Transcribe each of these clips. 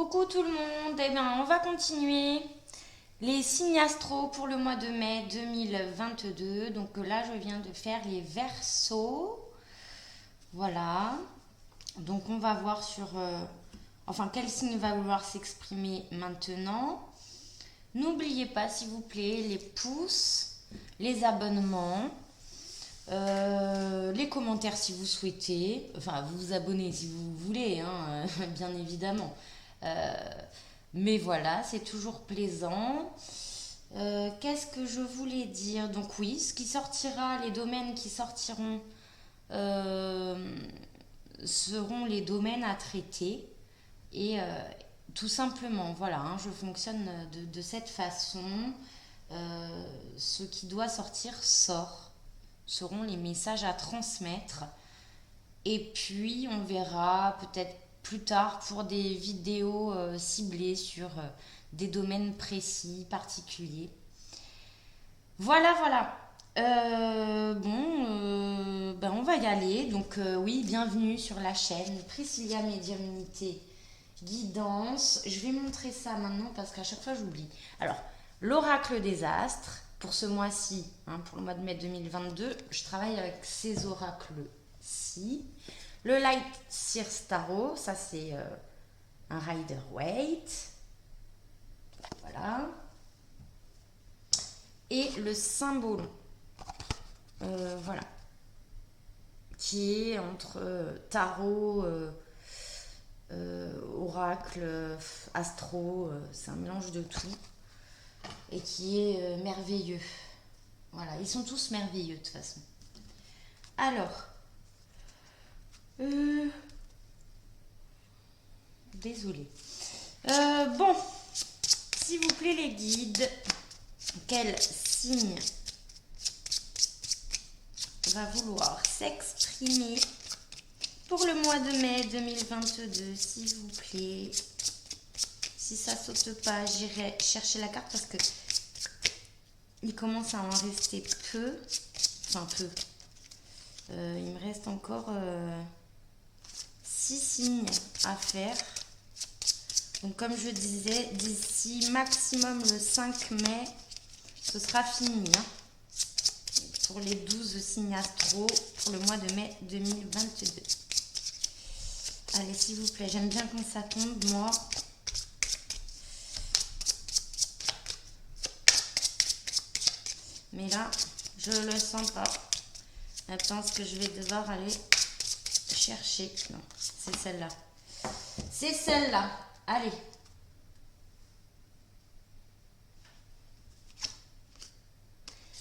Coucou tout le monde, eh bien on va continuer les signes astro pour le mois de mai 2022. Donc là je viens de faire les Verseaux, voilà. Donc on va voir sur, enfin quel signe va vouloir s'exprimer maintenant. N'oubliez pas s'il vous plaît les pouces, les abonnements, les commentaires si vous souhaitez, enfin vous vous abonnez si vous voulez, hein, bien évidemment. Euh, mais voilà, c'est toujours plaisant. Qu'est-ce que je voulais dire? Donc oui, ce qui sortira, les domaines qui sortiront euh, seront les domaines à traiter. Et tout simplement, voilà, hein, je fonctionne de cette façon. Ce qui doit sortir sort, seront les messages à transmettre. Et puis, on verra peut-être plus tard pour des vidéos ciblées sur des domaines précis, particuliers. Voilà, voilà. Ben on va y aller. Donc, oui, bienvenue sur la chaîne Priscilla Médiumnité Guidance. Je vais montrer ça maintenant parce qu'à chaque fois, j'oublie. Alors, l'oracle des astres, pour ce mois-ci, hein, pour le mois de mai 2022, je travaille avec ces oracles-ci. Le Light Sears Tarot, ça c'est un Rider-Waite. Voilà. Et le symbole, voilà, qui est entre tarot, oracle, astro, c'est un mélange de tout et qui est merveilleux. Voilà, ils sont tous merveilleux de toute façon. Alors, désolée. Bon, s'il vous plaît les guides, quel signe va vouloir s'exprimer pour le mois de mai 2022, s'il vous plaît? Si ça saute pas, j'irai chercher la carte parce que il commence à en rester peu. Enfin peu. Il me reste encore 6 signes à faire. Donc comme je disais, d'ici maximum le 5 mai, ce sera fini. Hein, pour les 12 signes astro pour le mois de mai 2022. Allez, s'il vous plaît, j'aime bien quand ça tombe, moi. Mais là, je le sens pas. Je pense que je vais devoir aller chercher. Non, c'est celle-là. C'est celle-là. Allez.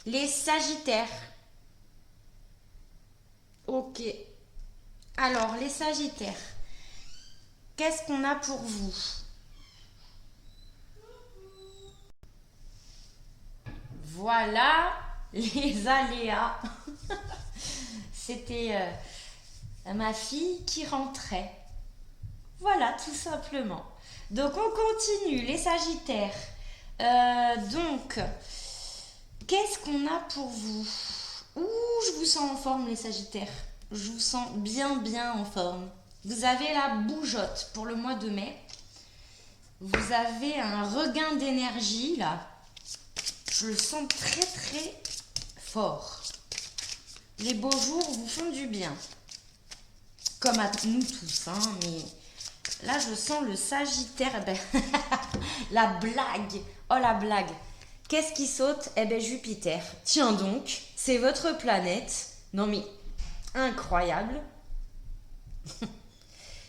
Les Sagittaires. Ok. Alors, les Sagittaires. Qu'est-ce qu'on a pour vous? Voilà les aléas. C'était ma fille qui rentrait. Voilà, tout simplement. Donc, on continue, les Sagittaires. Donc, qu'est-ce qu'on a pour vous? Ouh, je vous sens en forme, les Sagittaires. Je vous sens bien, bien en forme. Vous avez la bougeotte pour le mois de mai. Vous avez un regain d'énergie, là. Je le sens très, très fort. Les beaux jours vous font du bien. Comme à nous tous, hein, mais là, je sens le Sagittaire. Eh ben, la blague. Oh, la blague. Qu'est-ce qui saute? Eh ben, Jupiter. Tiens donc, c'est votre planète. Non, mais incroyable.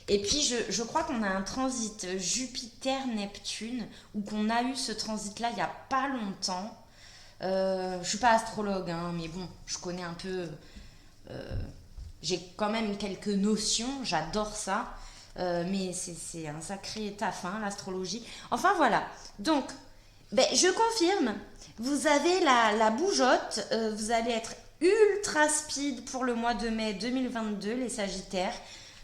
Et puis, je crois qu'on a un transit Jupiter-Neptune, ou qu'on a eu ce transit-là il n'y a pas longtemps. Je suis pas astrologue, hein, mais bon, je connais un peu. J'ai quand même quelques notions, j'adore ça. Mais c'est un sacré taf, hein, l'astrologie. Enfin, voilà. Donc, ben, je confirme, vous avez la bougeotte, vous allez être ultra speed pour le mois de mai 2022, les Sagittaires.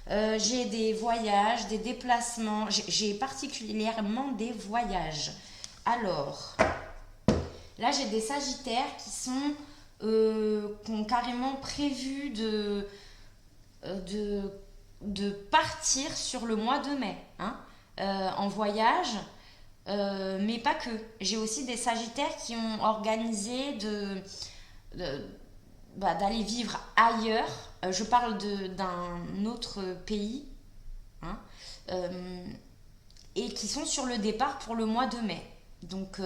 J'ai des voyages, des déplacements, j'ai particulièrement des voyages. Alors, là j'ai des Sagittaires qui ont carrément prévu de partir sur le mois de mai. Hein. en voyage, mais pas que. J'ai aussi des Sagittaires qui ont organisé d'aller vivre ailleurs. Je parle d'un autre pays, hein, euh, et qui sont sur le départ pour le mois de mai. Donc,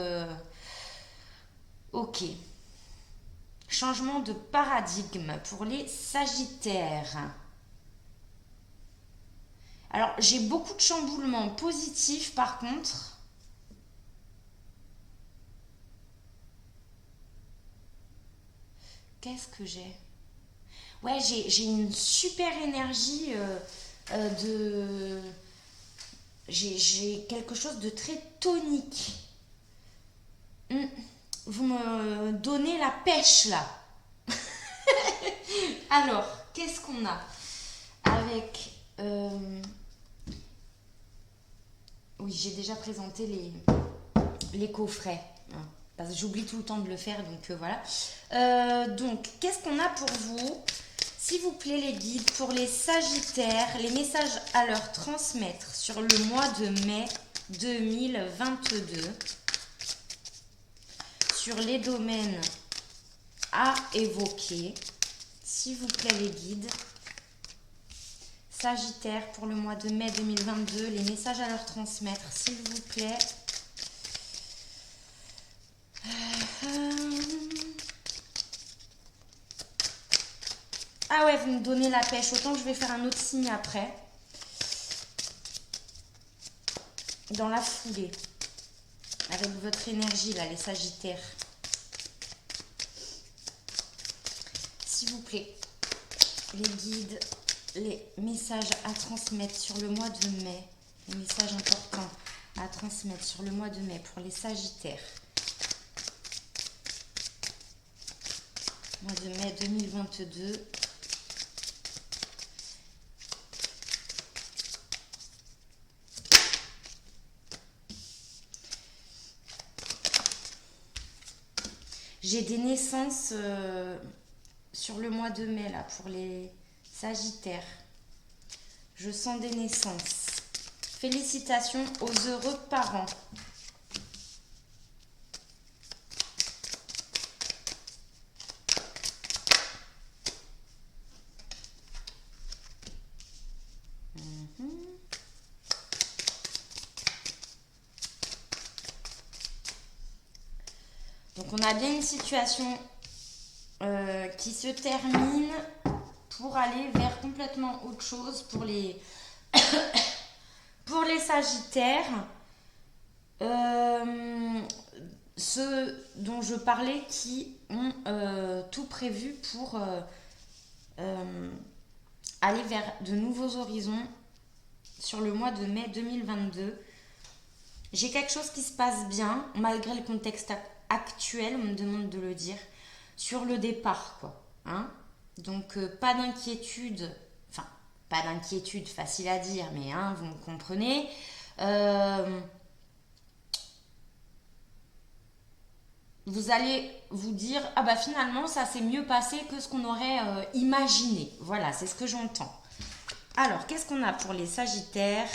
ok. Changement de paradigme pour les Sagittaires. Alors, j'ai beaucoup de chamboulements positifs par contre. Qu'est-ce que j'ai? Ouais, j'ai une super énergie de... J'ai quelque chose de très tonique. Vous me donnez la pêche là. Alors, qu'est-ce qu'on a avec... Oui, j'ai déjà présenté les coffrets, hein, parce que j'oublie tout le temps de le faire, donc voilà. Donc, qu'est-ce qu'on a pour vous? S'il vous plaît, les guides, pour les Sagittaires, les messages à leur transmettre sur le mois de mai 2022, sur les domaines à évoquer. S'il vous plaît, les guides. Sagittaire, pour le mois de mai 2022, les messages à leur transmettre, s'il vous plaît. Ah ouais, vous me donnez la pêche. Autant je vais faire un autre signe après. Dans la foulée. Avec votre énergie, là, les Sagittaires. S'il vous plaît, les guides, les messages à transmettre sur le mois de mai. Les messages importants à transmettre sur le mois de mai pour les Sagittaires. Mois de mai 2022. J'ai des naissances sur le mois de mai là pour les Sagittaires. Je sens des naissances. Félicitations aux heureux parents. Donc on a bien une situation qui se termine pour aller vers complètement autre chose pour les, pour les Sagittaires. Ceux dont je parlais qui ont tout prévu pour aller vers de nouveaux horizons sur le mois de mai 2022. J'ai quelque chose qui se passe bien, malgré le contexte actuel, on me demande de le dire, sur le départ, quoi. Hein, donc, pas d'inquiétude, enfin, pas d'inquiétude, facile à dire, mais hein, vous me comprenez. Vous allez vous dire, ah bah finalement, ça s'est mieux passé que ce qu'on aurait imaginé. Voilà, c'est ce que j'entends. Alors, qu'est-ce qu'on a pour les Sagittaires?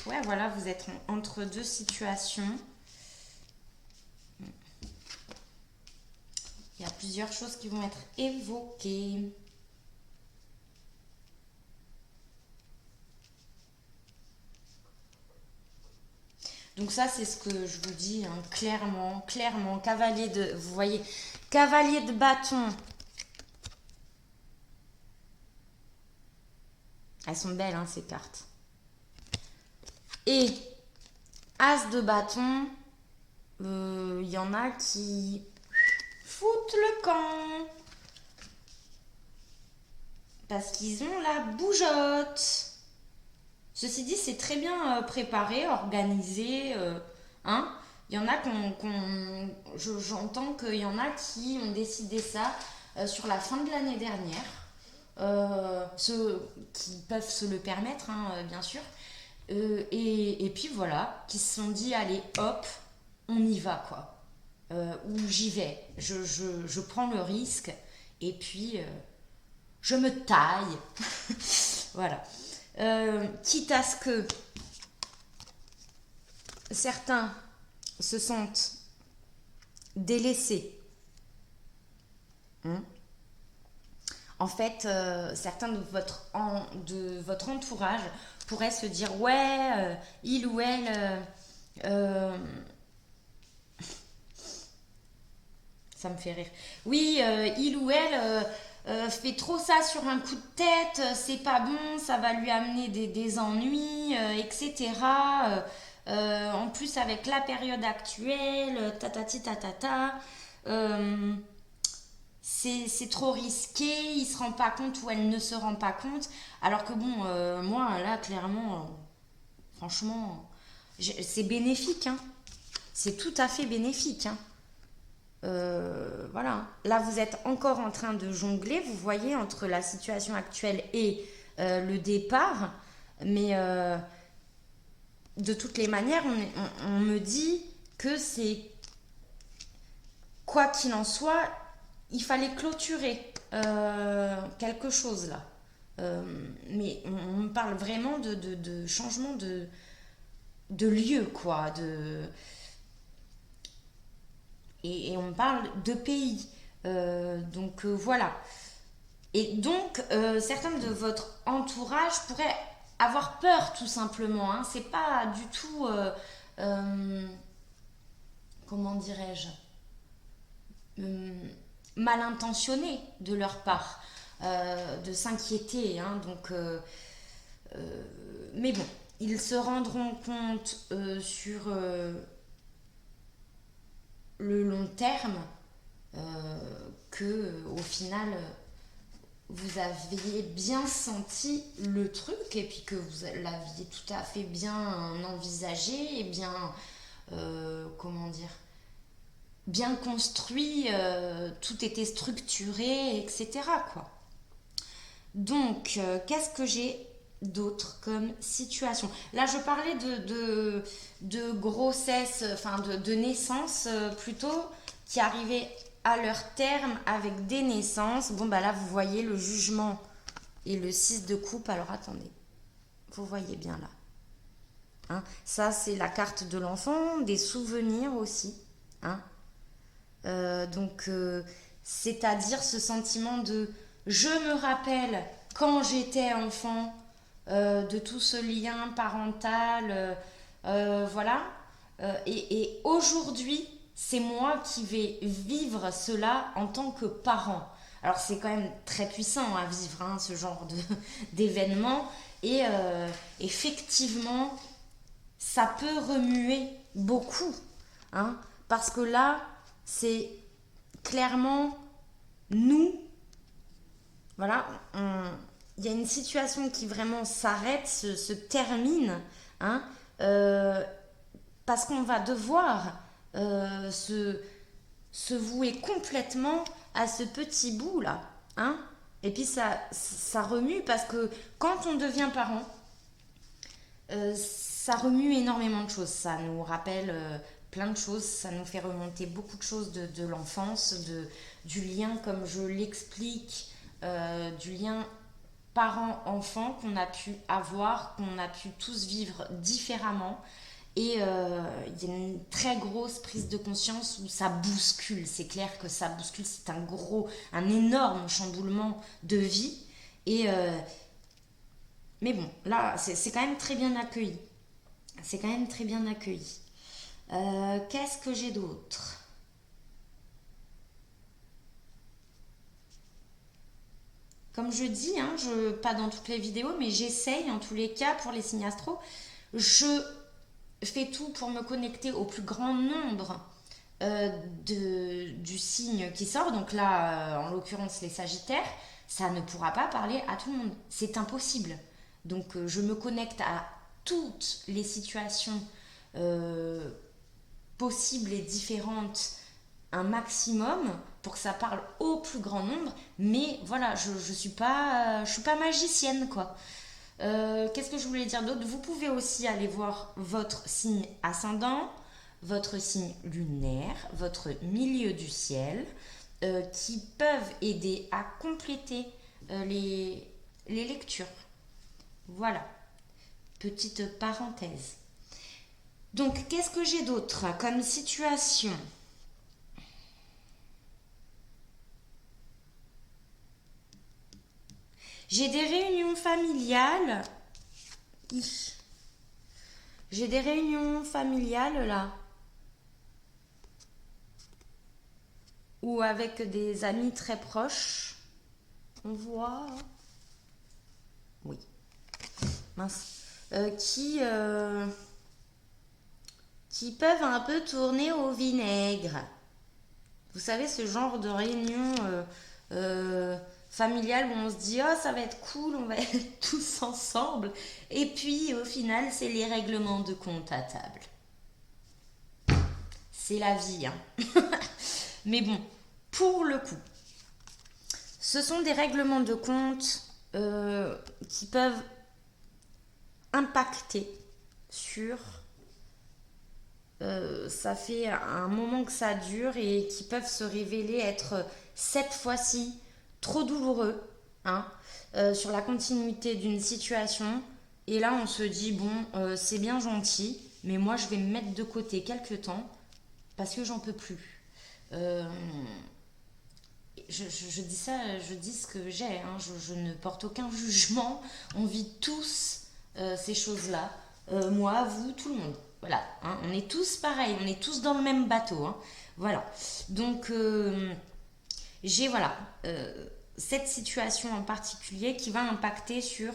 Ouais, voilà, vous êtes entre deux situations. Il y a plusieurs choses qui vont être évoquées. Donc ça, c'est ce que je vous dis, hein, clairement, clairement. Cavalier de... Vous voyez, cavalier de bâton. Elles sont belles, hein, ces cartes. Et as de bâton, y en a qui foutent le camp. Parce qu'ils ont la bougeotte. Ceci dit, c'est très bien préparé, organisé. Hein. Il y en a j'entends qu'il y en a qui ont décidé ça sur la fin de l'année dernière. Ceux qui peuvent se le permettre, hein, bien sûr. Et puis voilà, qui se sont dit, allez, hop, on y va, quoi. Ou j'y vais. Je prends le risque et puis je me taille. Voilà. quitte à ce que certains se sentent délaissés. En fait, certains de votre entourage pourraient se dire ouais, il ou elle, ça me fait rire. Oui, il ou elle fait trop ça sur un coup de tête, c'est pas bon, ça va lui amener des ennuis, etc. En plus, avec la période actuelle, tatati tatata. Euh, c'est trop risqué, il se rend pas compte ou elle ne se rend pas compte. Alors que bon, moi là, clairement, franchement, c'est bénéfique, hein. C'est tout à fait bénéfique, hein. Voilà. Là, vous êtes encore en train de jongler, vous voyez, entre la situation actuelle et le départ. Mais de toutes les manières, on me dit que c'est, quoi qu'il en soit, il fallait clôturer quelque chose là. Mais on me parle vraiment de changement de lieu, quoi. Et on me parle de pays. Donc voilà. Et donc, certains de votre entourage pourraient avoir peur, tout simplement. Hein. C'est pas du tout. Comment dirais-je, mal intentionné de leur part, de s'inquiéter. Hein. Donc, mais bon, ils se rendront compte sur le long terme que au final vous aviez bien senti le truc et puis que vous l'aviez tout à fait bien envisagé et bien comment dire, bien construit, tout était structuré, etc. quoi. Donc qu'est-ce que j'ai d'autre comme situation? Là je parlais de grossesse, enfin de naissance plutôt, qui arrivait à leur terme avec des naissances. Bon bah là vous voyez le jugement et le 6 de coupe. Alors attendez, vous voyez bien là. Hein, ça c'est la carte de l'enfant, des souvenirs aussi. Hein. Donc c'est-à-dire ce sentiment de je me rappelle quand j'étais enfant, de tout ce lien parental, voilà. Et aujourd'hui, c'est moi qui vais vivre cela en tant que parent. Alors c'est quand même très puissant à vivre, hein, ce genre d'événement. Et effectivement, ça peut remuer beaucoup. Hein, parce que là, c'est clairement nous. Voilà, il y a une situation qui vraiment s'arrête, se termine. Hein, parce qu'on va devoir se vouer complètement à ce petit bout là. Hein, et puis ça remue parce que quand on devient parent, ça remue énormément de choses. Ça nous rappelle plein de choses. Ça nous fait remonter beaucoup de choses de l'enfance, du lien, comme je l'explique, du lien parent-enfant qu'on a pu avoir, qu'on a pu tous vivre différemment. Et il y a une très grosse prise de conscience où ça bouscule. C'est clair que ça bouscule. C'est un énorme chamboulement de vie. Et mais bon, là, c'est quand même très bien accueilli. C'est quand même très bien accueilli. Qu'est-ce que j'ai d'autre? Comme je dis, hein, pas dans toutes les vidéos, mais j'essaye en tous les cas pour les signes astro. Je fais tout pour me connecter au plus grand nombre du signe qui sort. Donc là, en l'occurrence, les Sagittaires, ça ne pourra pas parler à tout le monde. C'est impossible. Donc je me connecte à toutes les situations possibles et différentes un maximum pour que ça parle au plus grand nombre. Mais voilà, je suis pas magicienne quoi. Qu'est-ce que je voulais dire d'autre? Vous pouvez aussi aller voir votre signe ascendant, votre signe lunaire, votre milieu du ciel, qui peuvent aider à compléter les lectures. Voilà, petite parenthèse. Donc, qu'est-ce que j'ai d'autre comme situation? J'ai des réunions familiales. J'ai des réunions familiales là, ou avec des amis très proches. On voit. Oui. Mince. Qui peuvent un peu tourner au vinaigre. Vous savez, ce genre de réunion familiale où on se dit oh ça va être cool, on va être tous ensemble. Et puis au final, c'est les règlements de compte à table. C'est la vie, hein. Mais bon, pour le coup, ce sont des règlements de compte qui peuvent impacter sur ça fait un moment que ça dure et qui peuvent se révéler être cette fois-ci trop douloureux, hein, sur la continuité d'une situation. Et là, on se dit, bon, c'est bien gentil, mais moi, je vais me mettre de côté quelques temps parce que j'en peux plus. Euh, je dis ça, je dis ce que j'ai, hein, je ne porte aucun jugement. On vit tous ces choses-là. Moi, vous, tout le monde. Voilà, hein, on est tous pareils, on est tous dans le même bateau. Hein. Voilà. Donc, j'ai voilà, cette situation en particulier qui va impacter sur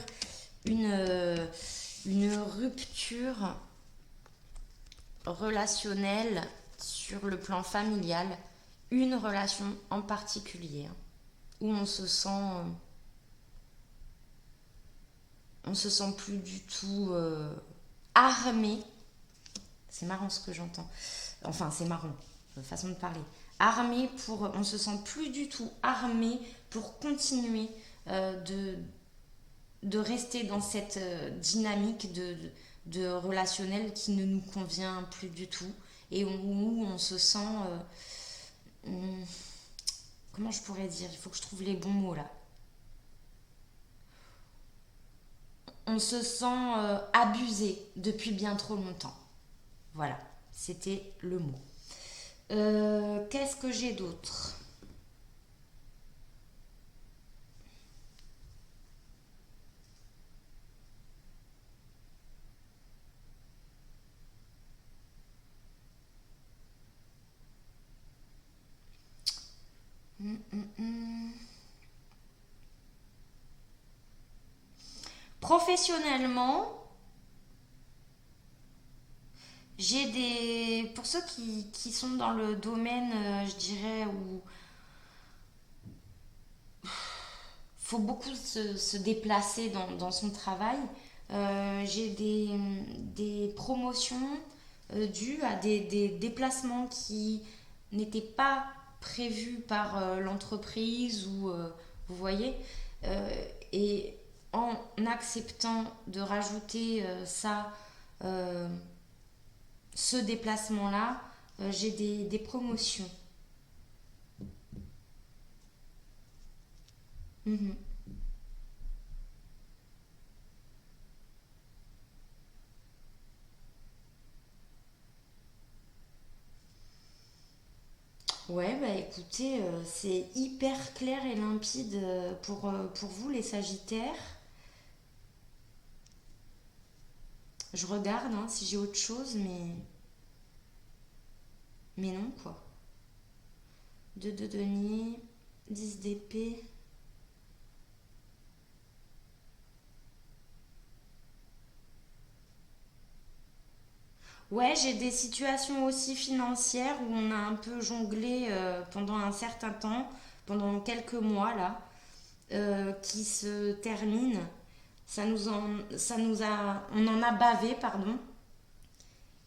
une rupture relationnelle sur le plan familial, une relation en particulier, hein, où on se sent plus du tout armé. C'est marrant ce que j'entends. Enfin, c'est marrant, façon de parler. Armé pour, on se sent plus du tout armé pour continuer de rester dans cette dynamique de relationnel qui ne nous convient plus du tout et où on se sent comment je pourrais dire, il faut que je trouve les bons mots là. On se sent abusé depuis bien trop longtemps. Voilà, c'était le mot. Qu'est-ce que j'ai d'autre? Professionnellement, j'ai des... Pour ceux qui sont dans le domaine, je dirais, où faut beaucoup se déplacer dans son travail, j'ai des promotions dues à des déplacements qui n'étaient pas prévus par l'entreprise ou vous voyez. Et en acceptant de rajouter ça, euh, ce déplacement-là, j'ai des promotions. Mhm. Ouais, bah écoutez, c'est hyper clair et limpide pour vous les Sagittaires. Je regarde hein, si j'ai autre chose, mais non quoi. 2 de denier, 10 d'épée. Ouais, j'ai des situations aussi financières où on a un peu jonglé pendant un certain temps, pendant quelques mois là, qui se terminent. Ça nous a, on en a bavé, pardon.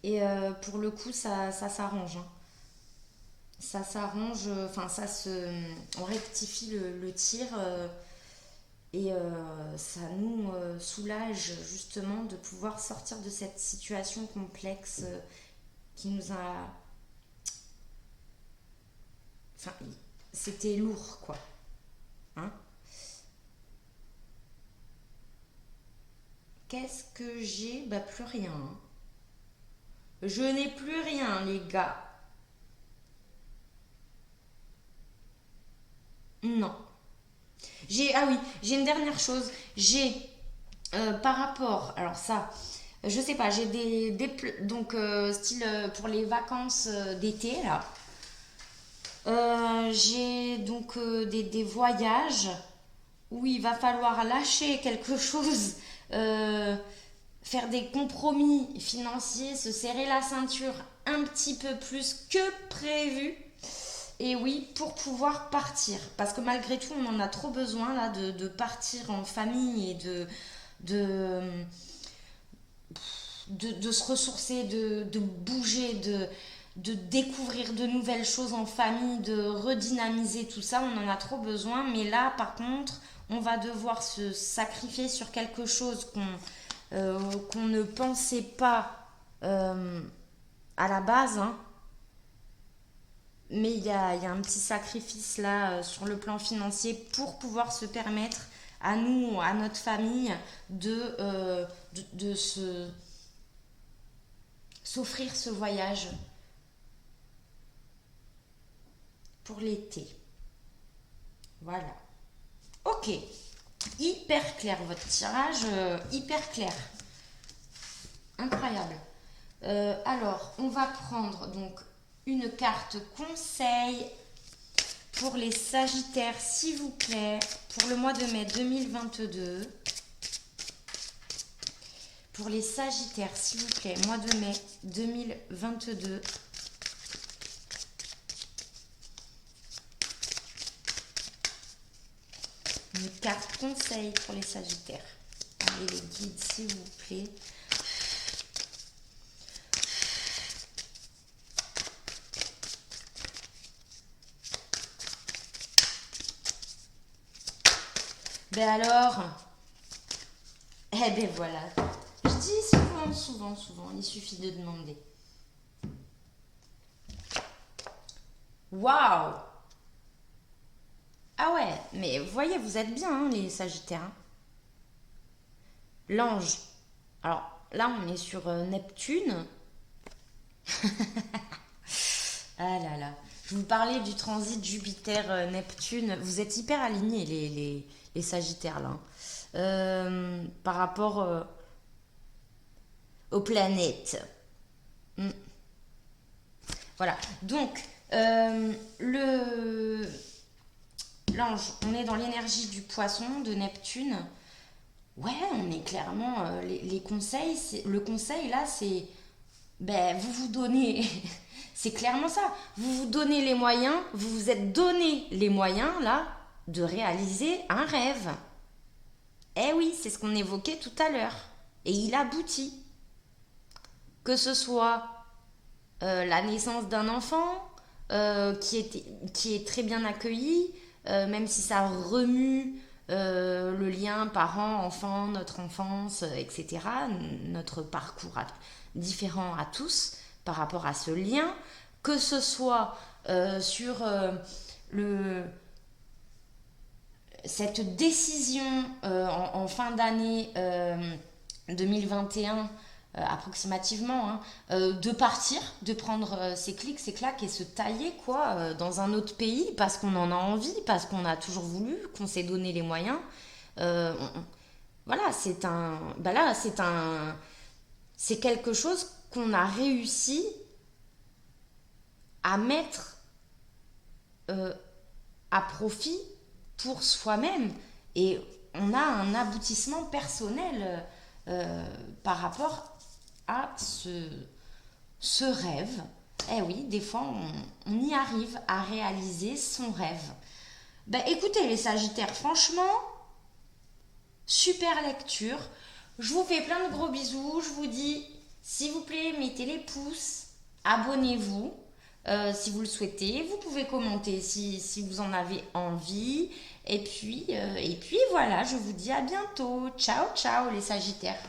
Et pour le coup, ça s'arrange. Hein. Ça s'arrange, enfin on rectifie le tir et ça nous soulage justement de pouvoir sortir de cette situation complexe qui nous a, enfin c'était lourd quoi, hein. Qu'est-ce que j'ai? Bah, plus rien. Je n'ai plus rien, les gars. Non. Ah oui, j'ai une dernière chose. J'ai par rapport, alors ça, je sais pas, j'ai donc style pour les vacances d'été là. J'ai donc des voyages où il va falloir lâcher quelque chose, euh, faire des compromis financiers, se serrer la ceinture un petit peu plus que prévu. Et oui, pour pouvoir partir. Parce que malgré tout, on en a trop besoin là de partir en famille et de, de se ressourcer, de bouger, de découvrir de nouvelles choses en famille, de redynamiser tout ça. On en a trop besoin. Mais là, par contre, on va devoir se sacrifier sur quelque chose qu'on ne pensait pas à la base, hein. Mais il y a un petit sacrifice là sur le plan financier pour pouvoir se permettre à nous, à notre famille, de s'offrir ce voyage pour l'été. Voilà. Ok. Hyper clair votre tirage, hyper clair. Incroyable. Alors, on va prendre donc une carte conseil pour les Sagittaires, s'il vous plaît, pour le mois de mai 2022. Pour les Sagittaires, s'il vous plaît, mois de mai 2022. Une carte conseil pour les Sagittaires. Allez les guides, s'il vous plaît. Ben alors, eh ben voilà. Je dis souvent, il suffit de demander. Waouh! Ah ouais, mais vous voyez, vous êtes bien, hein, les Sagittaires, hein. L'ange. Alors là, on est sur Neptune. Ah là là. Je vous parlais du transit Jupiter-Neptune. Vous êtes hyper alignés, les Sagittaires, là, hein. Par rapport aux planètes. Mm. Voilà. Donc, l'ange, on est dans l'énergie du poisson, de Neptune. Ouais, on est clairement. Les conseils, le conseil là, c'est. Ben, vous vous donnez. C'est clairement ça. Vous vous donnez les moyens, vous vous êtes donné les moyens là de réaliser un rêve. Eh oui, c'est ce qu'on évoquait tout à l'heure. Et il aboutit. Que ce soit la naissance d'un enfant qui est très bien accueilli, même si ça remue le lien parent-enfant, notre enfance, etc., notre parcours différent à tous par rapport à ce lien, que ce soit sur cette décision en fin d'année 2021 approximativement, hein, de partir, de prendre ses clics, ses claques et se tailler quoi dans un autre pays parce qu'on en a envie, parce qu'on a toujours voulu, qu'on s'est donné les moyens. Voilà, c'est quelque chose qu'on a réussi à mettre à profit pour soi-même et on a un aboutissement personnel par rapport à ce rêve. Eh oui, des fois, on y arrive à réaliser son rêve. Ben, écoutez les Sagittaires, franchement, super lecture. Je vous fais plein de gros bisous. Je vous dis, s'il vous plaît, mettez les pouces, abonnez-vous si vous le souhaitez. Vous pouvez commenter si vous en avez envie. Et puis voilà, je vous dis à bientôt. Ciao, ciao les Sagittaires.